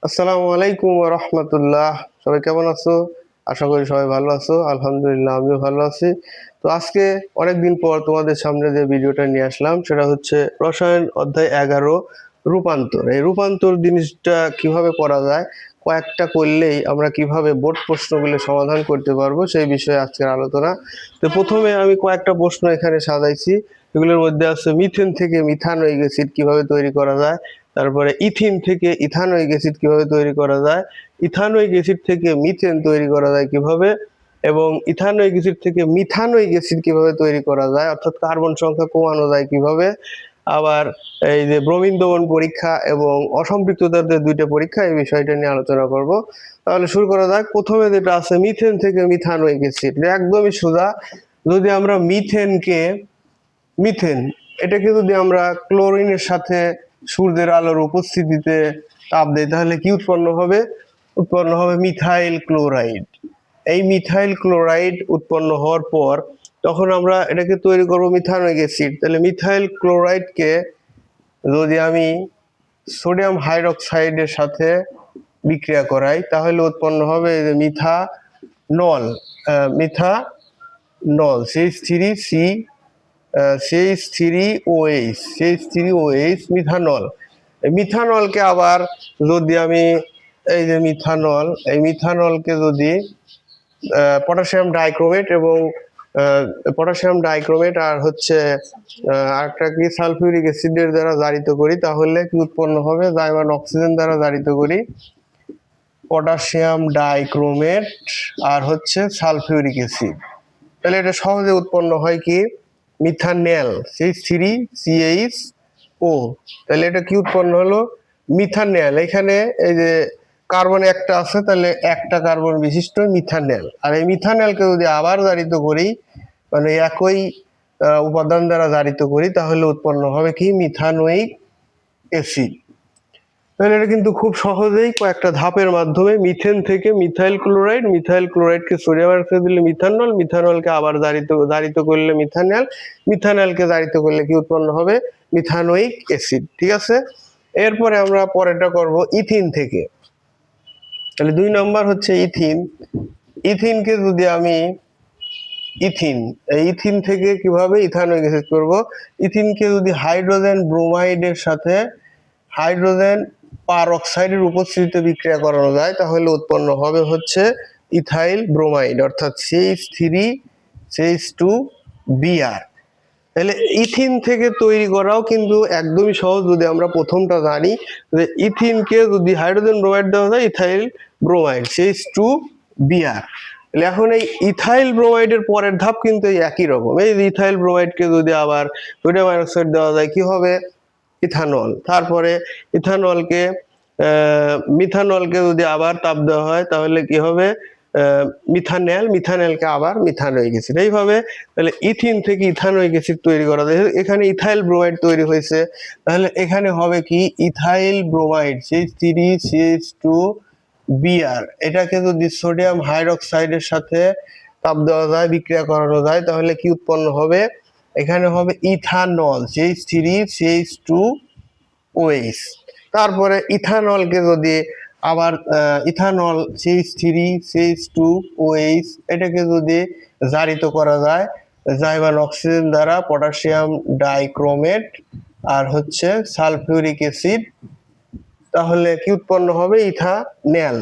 আসসালামু আলাইকুম ওয়া রাহমাতুল্লাহ। সবাই কেমন আছো? আশা করি সবাই ভালো আছো। আলহামদুলিল্লাহ আমিও ভালো আছি। তো আজকে অনেকদিন পর তোমাদের সামনে যে ভিডিওটা নিয়ে আসলাম সেটা হচ্ছে রসায়ন অধ্যায় 11 রূপান্তর। এই রূপান্তর জিনিসটা কিভাবে করা যায়, কয়েকটা করলেই আমরা কিভাবে বোর্ড প্রশ্নগুলো সমাধান করতে পারবো সেই বিষয়ে আজকের আলোচনা। তো প্রথমে আমি কয়েকটা প্রশ্ন এখানে সাজাইছি। এগুলোর মধ্যে আছে মিথেন থেকে মিথানোয়িক অ্যাসিড কিভাবে তৈরি করা যায়, তারপরে ইথিন থেকে ইথানোয়িক অ্যাসিড কিভাবে তৈরি করা যায়, ইথানোয়িক অ্যাসিড থেকে মিথেন তৈরি করা যায় কিভাবে, এবং ইথানোয়িক অ্যাসিড থেকে মিথানোয়িক অ্যাসিড কিভাবে তৈরি করা যায়, অর্থাৎ কার্বন সংখ্যা কমানো যায় কিভাবে। আবার এই যে ব্রোমিন দমন পরীক্ষা এবং অসম্পৃক্ততার দুইটা পরীক্ষা, এই বিষয়টা নিয়ে আলোচনা করব। তাহলে শুরু করা যাক। প্রথমে যেটা আছে মিথেন থেকে মিথানোয়িক অ্যাসিড, একদমই সোজা। যদি আমরা মিথেন এটাকে যদি আমরা ক্লোরিনের সাথে সূর্যের আলোর উপস্থিতিতে তাপ দেই তাহলে কি উৎপন্ন হবে মিথাইল ক্লোরাইড। এই মিথাইল ক্লোরাইড উৎপন্ন হওয়ার পর তখন আমরা এটাকে তৈরি করব মিথানোয়িক অ্যাসিড। তাহলে মিথাইল ক্লোরাইডকে যদি আমি সোডিয়াম হাইড্রোক্সাইডের সাথে বিক্রিয়া করাই তাহলে উৎপন্ন হবে মিথানল CH3COH মিথানল। এই মিথানলকে আবার যদি আমি এই মিথানলকে যদি পটাশিয়াম ডাইক্রোমেট এবং পটাশিয়াম ডাইক্রোমেট আর হচ্ছে আরেকটা কি সালফিউরিক অ্যাসিডের দ্বারা জারিত করি তাহলে কি উৎপন্ন হবে, জাইমান অক্সিজেন দ্বারা জারিত করি পটাশিয়াম ডাইক্রোমেট আর হচ্ছে সালফিউরিক অ্যাসিড। তাহলে এটা সহজে উৎপন্ন হয় কি মিথানেল CH3CH4। তাহলে এটা কি উৎপন্ন হলো মিথানেল। এখানে এই যে কার্বন একটা আছে, তাহলে একটা কার্বন বিশিষ্ট মিথানেল। আর এই মিথানেলকে যদি আবার জারিত করি, মানে একই উপাদান দ্বারা জারিত করি তাহলে উৎপন্ন হবে কি মিথানোয়িক অ্যাসিড। তাহলে এটা কিন্তু খুব সহজেই কয়েকটা ধাপের মাধ্যমে মিথেন থেকে মিথাইল ক্লোরাইডকে সোডিয়াম হাইড্রোক্সাইড দিলে মিথানল, মিথানলকে আবার জারিত করলে মিথানলকে জারিত করলে কি উৎপন্ন হবে মিথানোয়িক অ্যাসিড। ঠিক আছে, এরপরে আমরা পরেরটা করব ইথিন থেকে। তাহলে 2 নম্বর হচ্ছে ইথিন। ইথিনকে যদি আমি ইথিন থেকে কিভাবে ইথানোয়িক অ্যাসিড করব, ইথিনকে যদি হাইড্রোজেন ব্রোমাইডের সাথে হাইড্রোজেন পারঅক্সাইডের উপস্থিতিতে বিক্রিয়া করানো যায় তাহলে উৎপন্ন হবে হচ্ছে ইথাইল ব্রোমাইড, অর্থাৎ CH3CH2Br। তাহলে ইথিন থেকে তৈরি করাও কিন্তু একদমই সহজ যদি আমরা প্রথমটা জানি যে ইথিনকে যদি হাইড্রোজেন ব্রোমাইড দেওয়া যায় ইথাইল ব্রোমাইড CH2Br। তাহলে এখন এই ইথাইল ব্রোমাইডের পরের ধাপ কিন্তু এই একই রকম। এই ইথাইল ব্রোমাইডকে যদি আবার সোডিয়াম হাইড্রোক্সাইড দেওয়া যায় কি হবে ইথানল। তারপরে ইথানলকে মিথানলকে যদি আবার তাপ দেওয়া হয় তাহলে কি হবে মিথানেলকে আবার মিথানোয়িক অ্যাসিড। এইভাবে তাহলে ইথিন থেকে ইথানোয়িক অ্যাসিড তৈরি করা যায়। এখানে ইথাইল ব্রোমাইড তৈরি হয়েছে, তাহলে এখানে হবে কি ইথাইল ব্রোমাইড CH3CH2Br। এটাকে যদি সোডিয়াম হাইড্রোক্সাইডের সাথে তাপ দেওয়া যায়, বিক্রিয়া করানো যায় তাহলে কি উৎপন্ন হবে, এখানে হবে ইথানল CH3CH2OH। তারপরে ইথানলকে যদি আবার ইথানল CH3CH2OH এটাকে যদি জারিত করা যায় জাইমান অক্সিজেন দ্বারা পটাশিয়াম ডাইক্রোমেট আর হচ্ছে সালফিউরিক অ্যাসিড, তাহলে কি উৎপন্ন হবে ইথানেল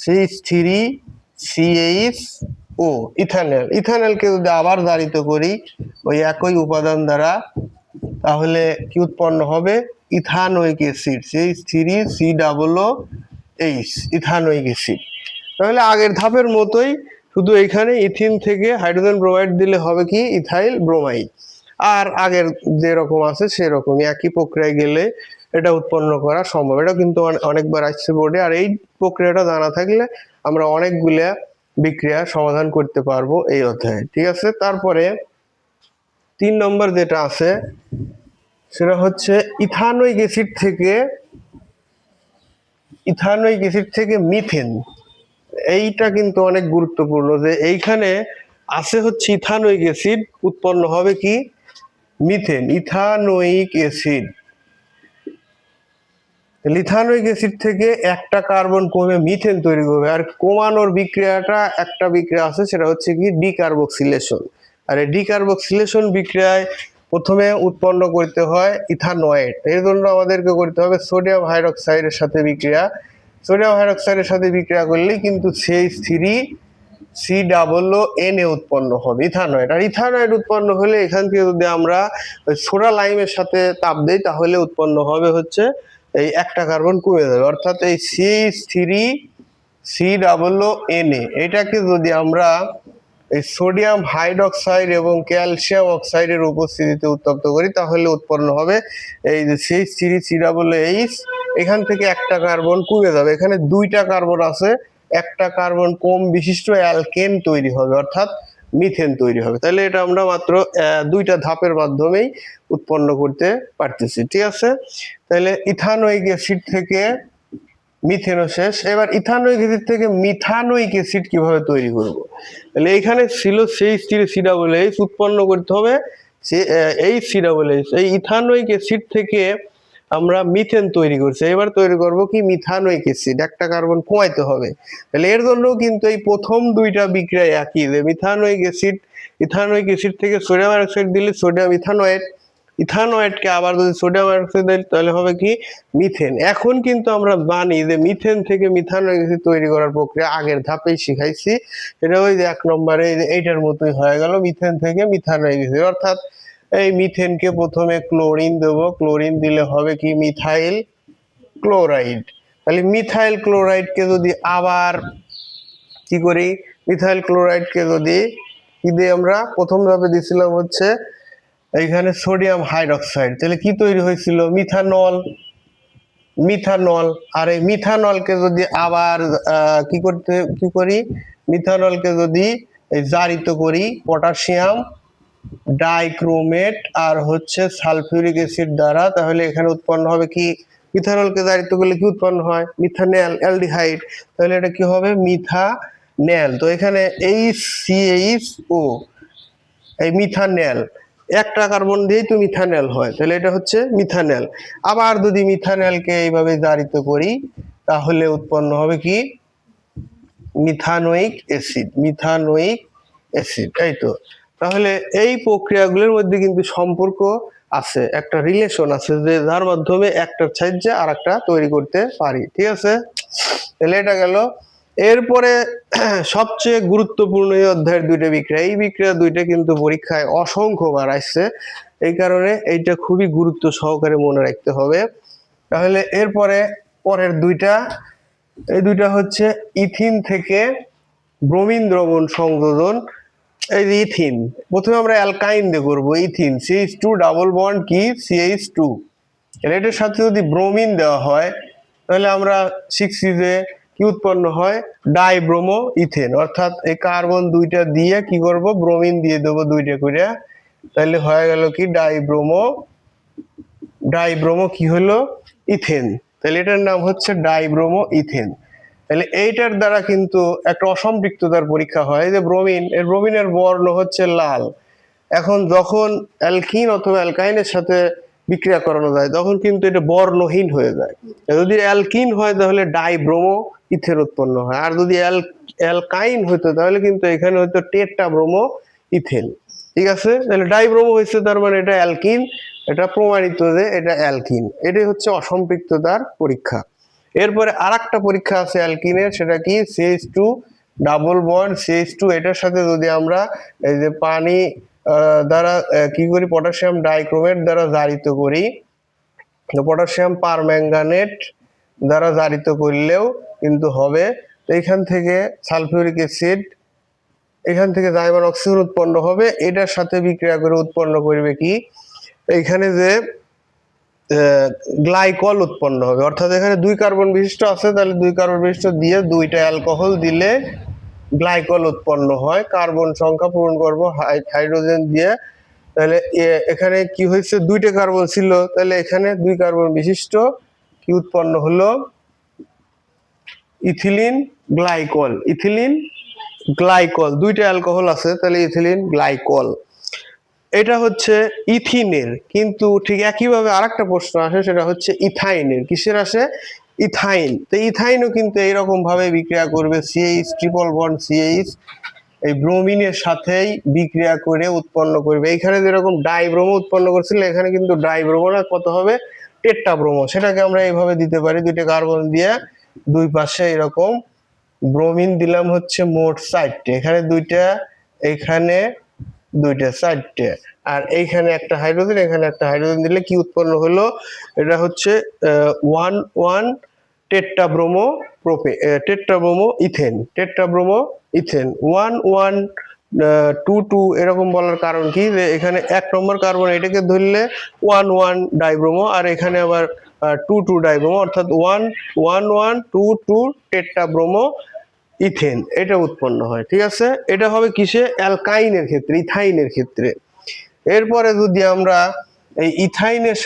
CH3CH4। ইথানেলকে যদি আবার জারিত করি ওই একই উপাদান দ্বারা তাহলে কি উৎপন্ন হবে ethanoic acid CH3COOH ethanoic acid. তাহলে আগের ধাপের মতোই, শুধু এখানে ইথিন থেকে হাইড্রোজেন ব্রোমাইড দিলে হবে কি ইথাইল ব্রোমাইড। আর আগের যেরকম আছে সেরকমই একই প্রক্রিয়ায় গেলে এটা উৎপন্ন করা সম্ভব। এটা কিন্তু অনেকবার আসছে বোর্ডে। আর এই প্রক্রিয়াটা জানা থাকলে আমরা অনেকগুলা বিক্রিয়া সমাধান করতে পারবো এই অধ্যায়ে। ঠিক আছে, তারপরে 3 নম্বর যেটা আছে সেটা হচ্ছে ইথানোয়িক অ্যাসিড থেকে মিথেন। এইটা কিন্তু অনেক গুরুত্বপূর্ণ যে এইখানে আছে হচ্ছে ইথানোয়িক অ্যাসিড, উৎপন্ন হবে কি মিথেন ইথানোয়িক অ্যাসিড। লিথানোয়িক অ্যাসিড থেকে একটা কার্বন কমে মিথেন তৈরি করবে। আর কমানোর বিক্রিয়াটা একটা বিক্রিয়া আছে, সেটা হচ্ছে কি ডিকার্বক্সিলেশন। আর এই ডিকার্বক্সিলেশন বিক্রিয়ায় প্রথমে উৎপন্ন করতে হয় ইথানয়েড। এর জন্য আমাদেরকে করতে হবে সোডিয়াম হাইড্রোক্সাইডের সাথে বিক্রিয়া। সোডিয়াম হাইড্রোক্সাইডের সাথে বিক্রিয়া করলেই কিন্তু CH3COO উৎপন্ন হবে ইথানয়েড। আর ইথানয়েড উৎপন্ন হলে এখান থেকে যদি আমরা সোডা লাইমের সাথে তাপ দেই তাহলে উৎপন্ন হবে হচ্ছে এই একটা কার্বন কমে যাবে, অর্থাৎ এই CH3COO এটাকে যদি আমরা এই সোডিয়াম হাইড্রোক্সাইড এবং ক্যালসিয়াম অক্সাইডের উপস্থিতিতে উত্তপ্ত করি তাহলে উৎপন্ন হবে এই যে CH3COOH। এখান থেকে একটা কার্বন কমে যাবে, এখানে দুইটা কার্বন আছে, একটা কার্বন কম বিশিষ্ট অ্যালকেন তৈরি হবে, অর্থাৎ মিথেন তৈরি হবে। তাহলে এটা আমরা মাত্র দুইটা ধাপের মাধ্যমেই উৎপন্ন করতে পারতেছি, ঠিক আছে। তাহলে ইথানোয়িক অ্যাসিড থেকে মিথেনও শেষ। এবার ইথানোয়িক অ্যাসিড থেকে মিথানোয়িক অ্যাসিড কিভাবে তৈরি করব? তাহলে এখানে ছিল CH3COOH, উৎপন্ন করতে হবে CH3COOH। এই ইথানোয়িক অ্যাসিড থেকে আমরা মিথেন তৈরি করছি, এবার তৈরি করব কি মিথানোয়িক অ্যাসিড, একটা কার্বন কমাইতে হবে। তাহলে এর জন্য কিন্তু এই প্রথম দুইটা বিক্রিয়া একই, যে ইথানোয়িক অ্যাসিড থেকে সোডিয়াম হাইড্রোক্সাইড দিলে সোডিয়াম ইথানয়েড, ইথানয়েডকে আবার যদি সোডিয়াম হাইড্রোক্সাইড দেয় তাহলে হবে কি মিথেন। এখন কিন্তু আমরা জানি যে মিথেন থেকে মিথানোয়িক অ্যাসিড তৈরি করার প্রক্রিয়া আগের ধাপেই শিখাইছি, এটা ওই যে 1 নম্বরে এইটার মতোই হয়ে গেল, মিথেন থেকে মিথানোয়িক অ্যাসিড। অর্থাৎ এই মিথেনকে প্রথমে ক্লোরিন দেব, ক্লোরিন দিলে হবে কি মিথাইল ক্লোরাইড। তাহলে মিথাইল ক্লোরাইডকে যদি আবার কি করি, মিথাইল ক্লোরাইডকে যদি কি দিয়ে আমরা প্রথম ধাপে দিছিলাম হচ্ছে এইখানে সোডিয়াম হাইড্রোক্সাইড, তাহলে কি তৈরি হয়েছিল মিথানল। আর এই মিথানলকে যদি আবার কি করি, মিথানলকে যদি জারিত করি পটাশিয়াম ডাইক্রোমেট আর হচ্ছে সালফিউরিক অ্যাসিড দ্বারা, তাহলে এখানে উৎপন্ন হবে কি, মিথানলকে জারিত করলে কি উৎপন্ন হয় মিথানেল অ্যালডিহাইড, তাহলে এটা কি হবে মিথানেল। তো এখানে HCHO এই মিথানেল একটা কার্বন দিয়েই তো মিথানেল হয়, তাহলে এটা হচ্ছে মিথানেল। আবার যদি মিথানেলকে এইভাবে জারিত করি তাহলে উৎপন্ন হবে কি মিথানোয়িক অ্যাসিড। এই তো, তাহলে এই প্রক্রিয়াগুলোর মধ্যে কিন্তু সম্পর্ক আছে, একটা রিলেশন আছে, যে যার মাধ্যমে একটার সাহায্যে আর একটা তৈরি করতে পারি, ঠিক আছে। তাহলে এটা গেল। এরপরে সবচেয়ে গুরুত্বপূর্ণ এই অধ্যায়ের দুইটা বিক্রিয়া, এই বিক্রিয়া দুইটা কিন্তু পরীক্ষায় অসংখ্যবার আসছে, এই কারণে এইটা খুবই গুরুত্ব সহকারে মনে রাখতে হবে। তাহলে এরপরে পরের এই দুইটা হচ্ছে ইথিন থেকে ব্রোমিন দ্রবণ সংযোজন। এই যে ইথিন, প্রথমে আমরা অ্যালকাইন দিয়ে করবো ইথিন, CH2 ডাবল বন্ড কি CH2, এটার সাথে যদি ব্রোমিন দেওয়া হয় তাহলে আমরা শিখছি যে কি উৎপন্ন হয় ডাইব্রোমো ইথেন। অর্থাৎ এই কার্বন দুইটা দিয়ে কি করব, ব্রোমিন দিয়ে দেবো দুইটা করে, তাহলে হয়ে গেল কি ডাইব্রোমো কি হলো ইথেন। তাহলে এটার নাম হচ্ছে ডাইব্রোমো ইথেন। তাহলে এইটার দ্বারা কিন্তু একটা অসম্পৃক্ততার পরীক্ষা হয়, যে ব্রোমিনের বর্ণ হচ্ছে লাল। এখন যখন অ্যালকিন অথবা অ্যালকাইনের সাথে বিক্রিয়া করানো যায় তখন কিন্তু এটা বর্ণহীন হয়ে যায়। যদি অ্যালকিন হয় তাহলে ডাইব্রোমো ইথেন উৎপন্ন হয়, আর যদি অ্যালকাইন হতো তাহলে কিন্তু এখানে হয়তো টেট্রাব্রোমো ইথেন, ঠিক আছে। তাহলে ডাইব্রোমো হয়েছে, তার মানে এটা অ্যালকিন, এটা প্রমাণিত যে এটা অ্যালকিন। এটাই হচ্ছে অসম্পৃক্ততার পরীক্ষা। এরপরে আর একটা পরীক্ষা আছে অ্যালকিনের, সেটা কি CH2 ডাবল বন্ড CH2, এটার সাথে যদি আমরা এই যে পানি দ্বারা কি করি, পটাশিয়াম ডাইক্রোমেট দ্বারা জারিত করি, পটাশিয়াম পারম্যাঙ্গানেট দ্বারা জারিত করলেও কিন্তু হবে। তো এখান থেকে সালফিউরিক অ্যাসিড, এখান থেকে জাইমান অক্সিজেন উৎপন্ন হবে, এটার সাথে বিক্রিয়া করে উৎপন্ন করবে কি এইখানে যে গ্লাইকল উৎপন্ন হবে। অর্থাৎ এখানে 2 কার্বন বিশিষ্ট আছে, তাহলে 2 কার্বন বিশিষ্ট দিয়ে 2টা অ্যালকোহল দিলে গ্লাইকল উৎপন্ন হয়। কার্বন সংখ্যা পূরণ করব হাইড্রোজেন দিয়ে, তাহলে এখানে কি হয়েছে 2টা কার্বন ছিল, তাহলে এখানে 2 কার্বন বিশিষ্ট কি উৎপন্ন হলো ইথিলিন গ্লাইকল। 2টা অ্যালকোহল আছে, তাহলে ইথিলিন গ্লাইকল। এটা হচ্ছে ইথিনের, কিন্তু ঠিক একইভাবে আরেকটা প্রশ্ন আসে, সেটা হচ্ছে ইথাইনের। কিসের আসে? ইথাইন। তো ইথাইনও কিন্তু এইরকম ভাবে বিক্রিয়া করবে, সিএইচ ট্রিপল বন্ড সিএইচ এই ব্রোমিনের সাথেই বিক্রিয়া করে উৎপন্ন করবে। এখানে যেরকম ডাইব্রোমো উৎপন্ন করছিল, এখানে কিন্তু ডাইব্রোমো না, কত হবে? টেট্রাব্রোমো। সেটাকে আমরা এইভাবে দিতে পারি, দুইটা কার্বন দিয়ে দুই পাশে এরকম ব্রোমিন দিলাম হচ্ছে মোট 4টে, এখানে দুইটা, এখানে দুইটা, 4টে, আর এইখানে একটা হাইড্রোজেন, এখানে একটা হাইড্রোজেন দিলে কি উৎপন্ন হলো? এটা হচ্ছে 1 tetrabromo tetrabromo ethane, tetrabromo ethane 1 1 2 2 এরকম বলার কারণ কি? যে এখানে 1 নম্বর কার্বন এটাকে ধরলে 1 1 ডাইব্রোমো, আর এখানে আবার 2 2 ডাইব্রোমো, অর্থাৎ 1 1 1 2 2 টেট্রাব্রোমো ইথেন এটা উৎপন্ন হয়। ঠিক আছে, এটা হবে কিসে? অ্যালকাইনের ক্ষেত্রে, ইথাইনের ক্ষেত্রে। এরপরে যদি আমরা এই ইথাইনের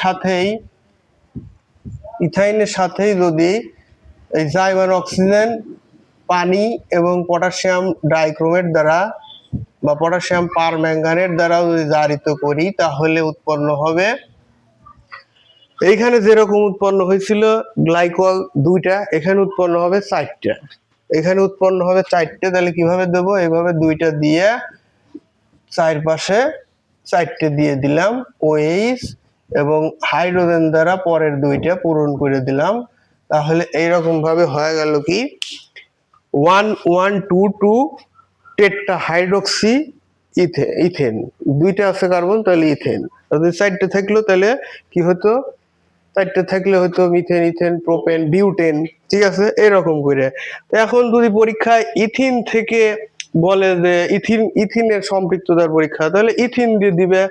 সাথেই যদি এই জাইমান অক্সিজেন, পানি এবং পটাশিয়াম ডাইক্রোমেট দ্বারা বা পটাশিয়াম পারম্যাঙ্গানেট দ্বারা যদি জারিত করি, তাহলে উৎপন্ন হবে, এইখানে যেরকম উৎপন্ন হয়েছিল গ্লাইকল 2টা, এখানে উৎপন্ন হবে 4টা, এখানে উৎপন্ন হবে 4টে। তাহলে কিভাবে দেবো? এইভাবে 2টা দিয়ে চারপাশে 4টে দিয়ে দিলাম ওএইচ, এবং হাইড্রোজেন দ্বারা পরের 2টা পূরণ করে দিলাম। তাহলে এইরকম ভাবে হয়ে গেল কি 1 1 2 2 টেট্রা হাইড্রোক্সি ইথেন। 2টা আছে কার্বন, তাহলে ইথেন। যদি 4টে থাকলো তাহলে কি হতো? 4টে থাকলে হয়তো মিথেন, ইথেন, প্রোপেন, বিউটেন। ঠিক আছে, এরকম করে। তো এখন যদি পরীক্ষায় ইথিন থেকে বলে যে ইথিনের সম্পৃক্ততার পরীক্ষা, তাহলে ইথিন দিয়ে দিবে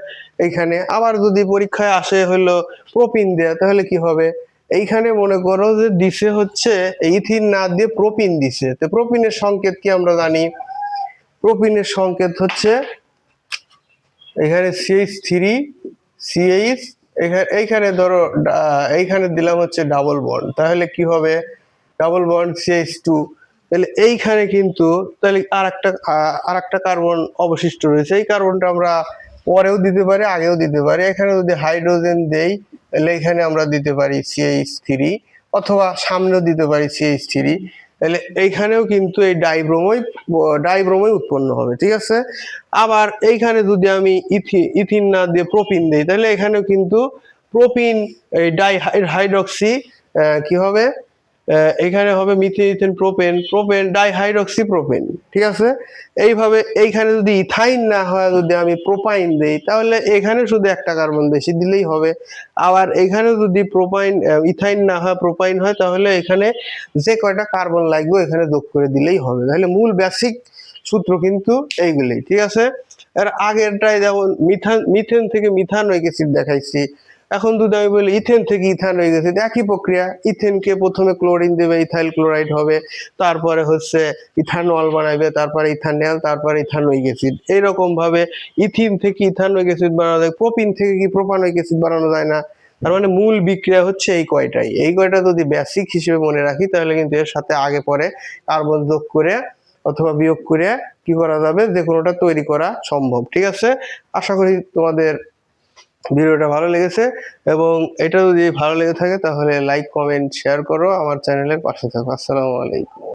এইখানে। আবার যদি পরীক্ষায় আসে হলো প্রোপিন দেয়া, তাহলে কি হবে? এইখানে মনে করো যে দিছে হচ্ছে ইথিন না দিয়ে প্রোপিন দিছে। তো প্রোপিনের সংকেত কি আমরা জানি? প্রোপিনের সংকেত হচ্ছে এখানে CH3 CH, এইখানে ধরো এইখানে দিলাম হচ্ছে ডাবল বন্ড, তাহলে কি হবে? Double bond CH2। তাহলে এইখানে কিন্তু তাহলে আরেকটা কার্বন অবশিষ্ট রয়েছে। এই কার্বনটা আমরা পরেও দিতে পারি, আগেও দিতে পারি। এখানে যদি হাইড্রোজেন দেই, তাহলে এখানে আমরা দিতে পারি CH3, অথবা সামনেও দিতে পারি CH3। তাহলে এইখানেও কিন্তু এই ডাইব্রোমই উৎপন্ন হবে। ঠিক আছে, আবার এইখানে যদি আমি ইথিন না দিয়ে প্রোপিন দেই, তাহলে এখানেও কিন্তু প্রোপিন এই হাইড্রক্সি কি হবে? এখানে হবে methane, ethane, propane dihydroxy propane. ঠিক আছে, এইভাবে এইখানে যদি ইথাইন না হয়, যদি আমি প্রোপাইন দেই, তাহলে এখানে শুধু একটা কার্বন বেশি দিলেই হবে। আবার এখানে যদি ইথাইন না হয়, প্রোপাইন হয়, তাহলে এখানে যে কয়টা কার্বন লাগবে এখানে যোগ করে দিলেই হবে। তাহলে মূল বেসিক সূত্র কিন্তু এইগুলোই। ঠিক আছে, এর আগেরটাই যেমন মিথেন থেকে মিথানোয়িক অ্যাসিড দেখাইছি, এখন যদি আমি বলি ইথেন থেকে ইথানোয়িক অ্যাসিড, একই প্রক্রিয়া। ইথেনকে প্রথমে ক্লোরিন দেবে, ইথাইল ক্লোরাইড হবে, তারপরে হচ্ছে ইথানল বানাবে, তারপরে ইথানল, তারপরে ইথানোয়িক অ্যাসিড। এইরকম ভাবে ইথিন থেকে ইথানোয়িক অ্যাসিড বানানো যায়। প্রোপিন থেকে কি প্রোপানোয়িক অ্যাসিড বানানো যায় না? তার মানে মূল বিক্রিয়া হচ্ছে এই কয়টাই। এই কয়টা যদি বেসিক হিসেবে মনে রাখি, তাহলে কিন্তু এর সাথে আগে পরে কার্বন যোগ করে অথবা বিয়োগ করে কি করা যাবে? যে কোনোটা তৈরি করা সম্ভব। ঠিক আছে, আশা করি তোমাদের ভিডিওটা ভালো লেগেছে, এবং এটা যদি ভালো লেগে থাকে তাহলে লাইক, কমেন্ট, শেয়ার করো, আমার চ্যানেলের পাশে থাকো। আসসালামু আলাইকুম।